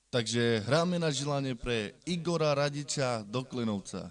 Takže hráme na želanie pre Igora Radiča do Klenovca.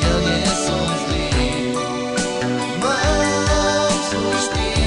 Ja nie som zlý, mám svoj štýl.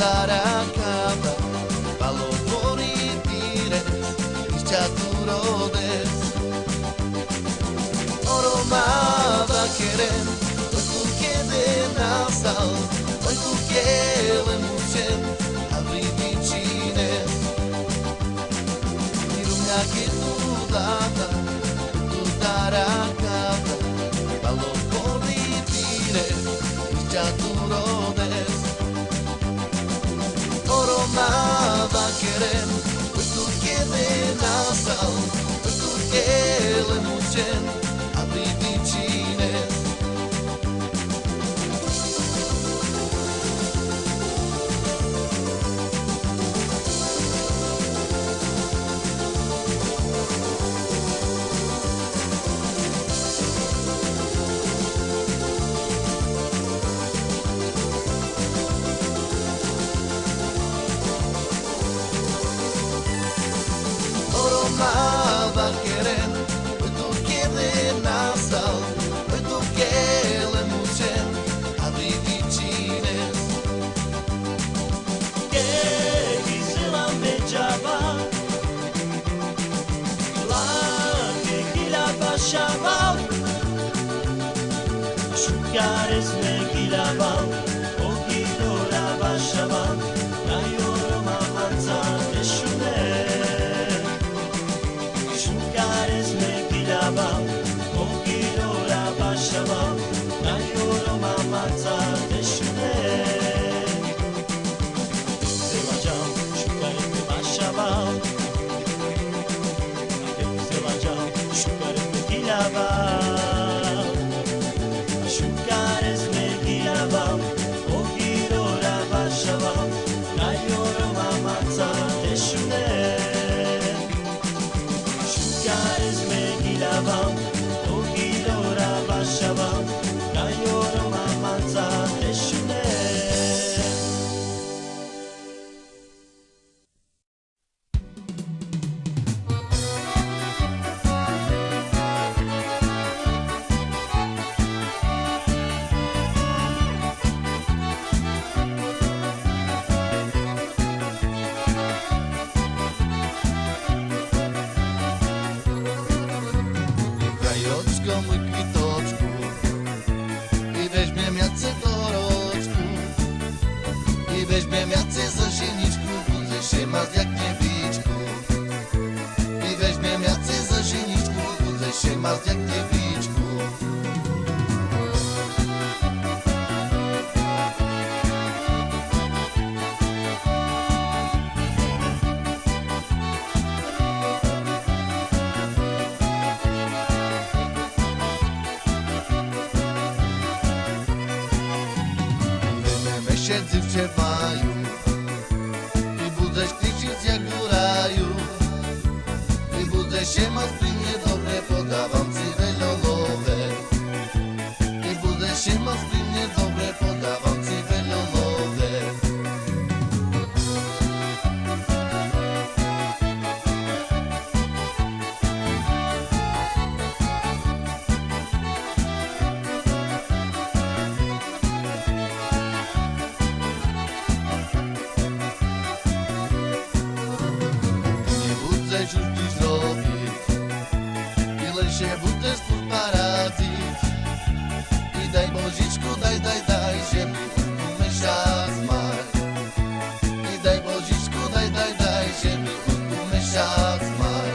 darà capa, ballo fuori dire, isciaturo des. Oro ma va queren, oi tu chiede nasal, oi tu chiede mucen, avri vicine. Irumia che tu data, tu darà capa, ballo fuori dire, isciaturo des. Oro ma va queren, oi tu chiede nasal, oi tu chiede mucen, avri vicine. Oro ma va queren, oi tu chiede nasal, oi tu chiede mucen, avri vicine. Che chi se lampeggiava, là che chi la baciava, asciugare chi lava, o chi non la baciava, la io ma manza e sciune. Asciugare chi lava, o chi non la baciava, la io ma manza e sciune. Krajoczko mój kwitoczku i weźmiem jacy doroczku i weźmiem jacy za zieniczku, budzę się mas jak niewiczku i weźmiem jacy za zieniczku, budzę się mas jak niewiczku. Siedzę w ciepaju i budzę śliczyć jak w raju i budzę się mocno dobre, podawam ci welolowe i budzę się mocno dobre, podawam ci welolowe. Już dziś zrobić, ile się budzę spód paradzić i daj Boziczku, daj, że mi myśla zmaj i daj Boziczku, daj, że mi myśla zmaj.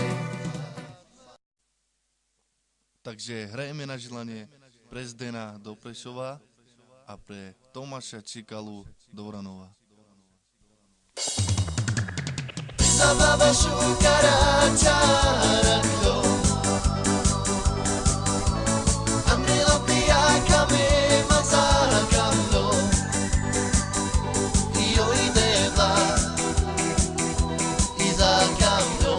Takže hrajeme na želanie pre Zdena do Prešova a pre Tomáša Čikalu do Vranova. Zabawa szukara czarnego Andrilo pijakami mazakando I io ideva I zakando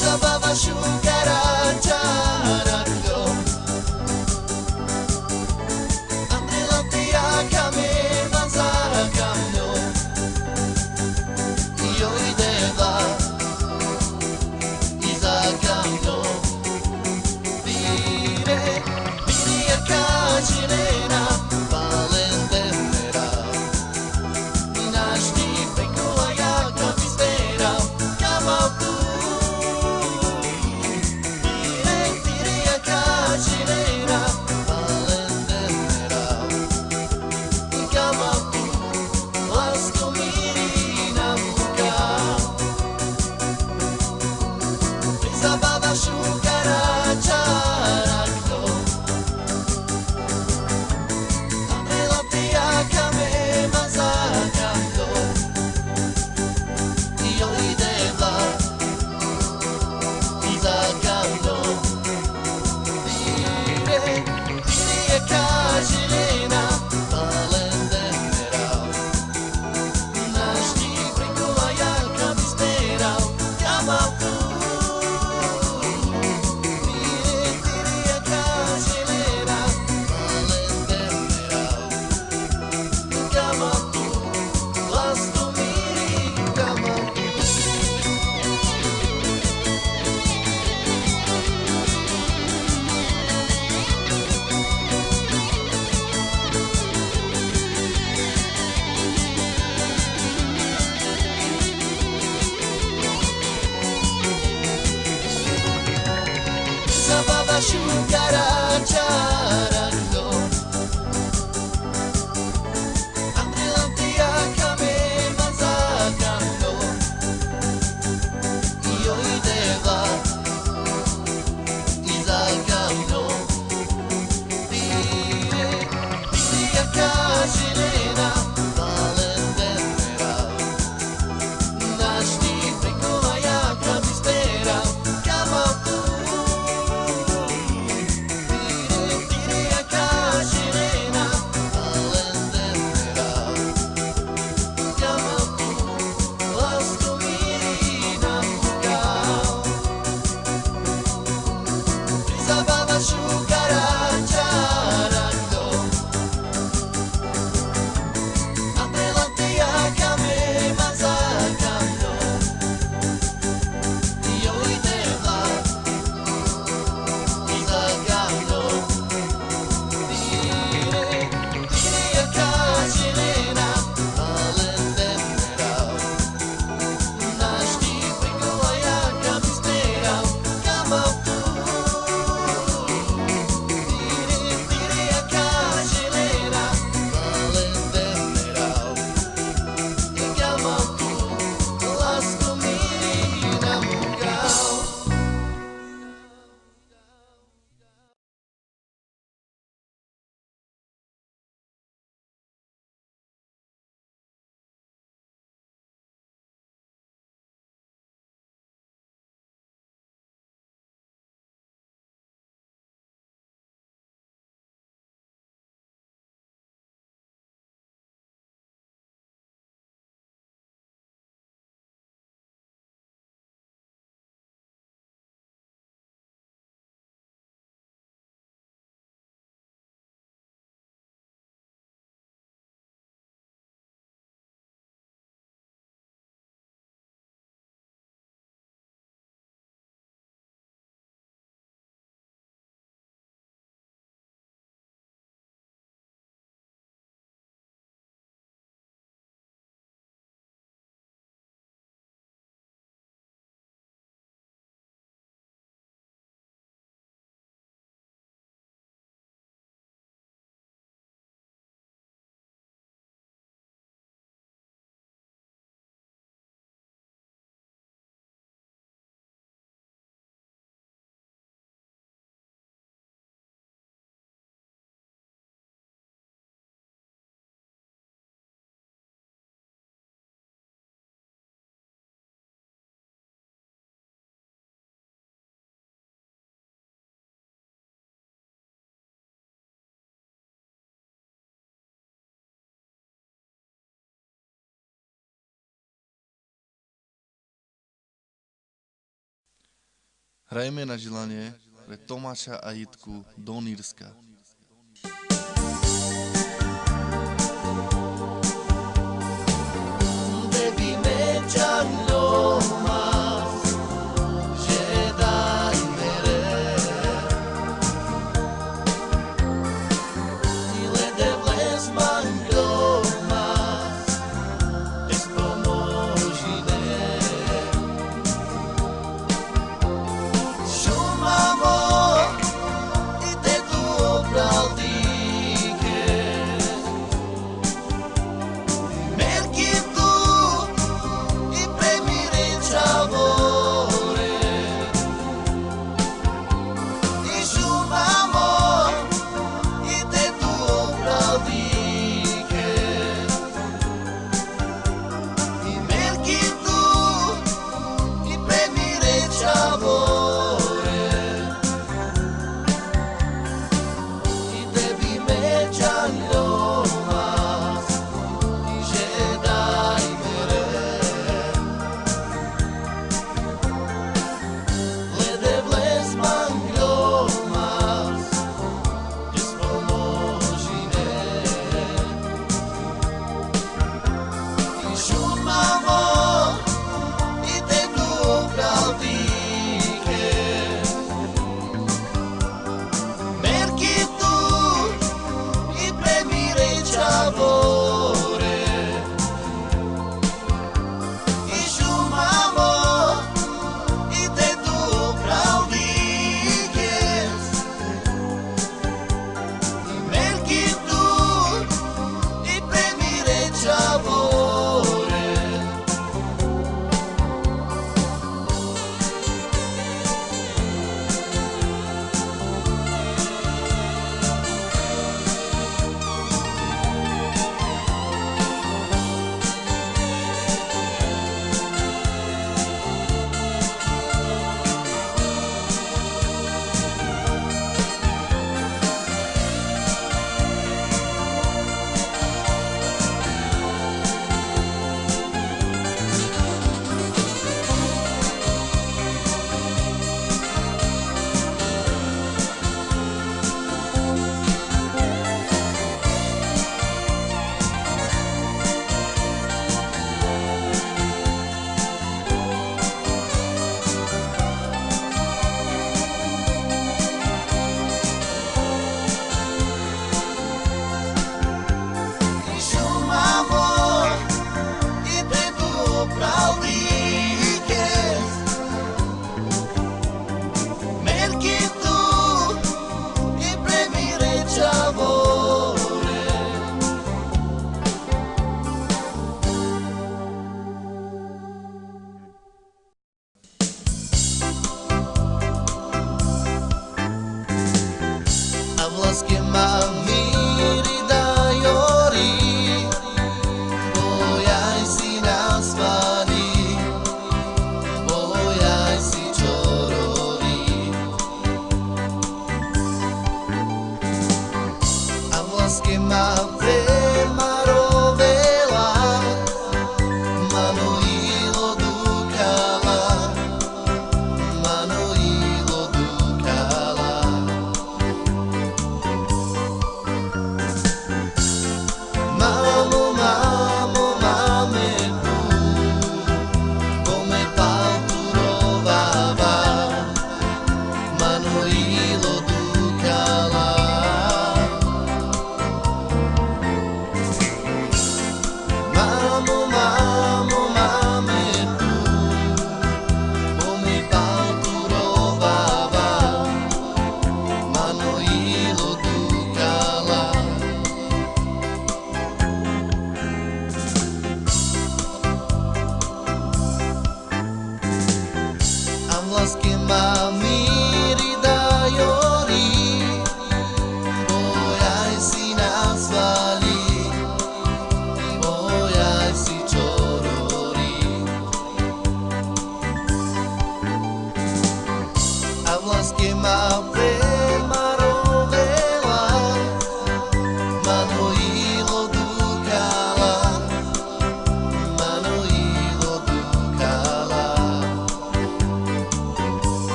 Zabawa szukara czarnego Andrilo pijakami mazakando Io ideva zabáva šúkara čarakto. A brillantiakami mazakando. Io ideva izakando. Dire, dire kažilena valendemera. Našti prikova jaka mi spera. Kamo tu. Dire, dire kažilena valendemera. Kamo tu. Lasko mi nam ukao. Zabava šukara čarakto. A brillantiakami mazakando. Io ideva izakando. Dire, dire kažilena valendemera. Našti prikova jaka mi spera. Kamo tu. Dire kažilena valendemera. Kamo tu. Lasko mi nam ukao. Hrajme na želanie pre Tomáša a Jitku do Nírska.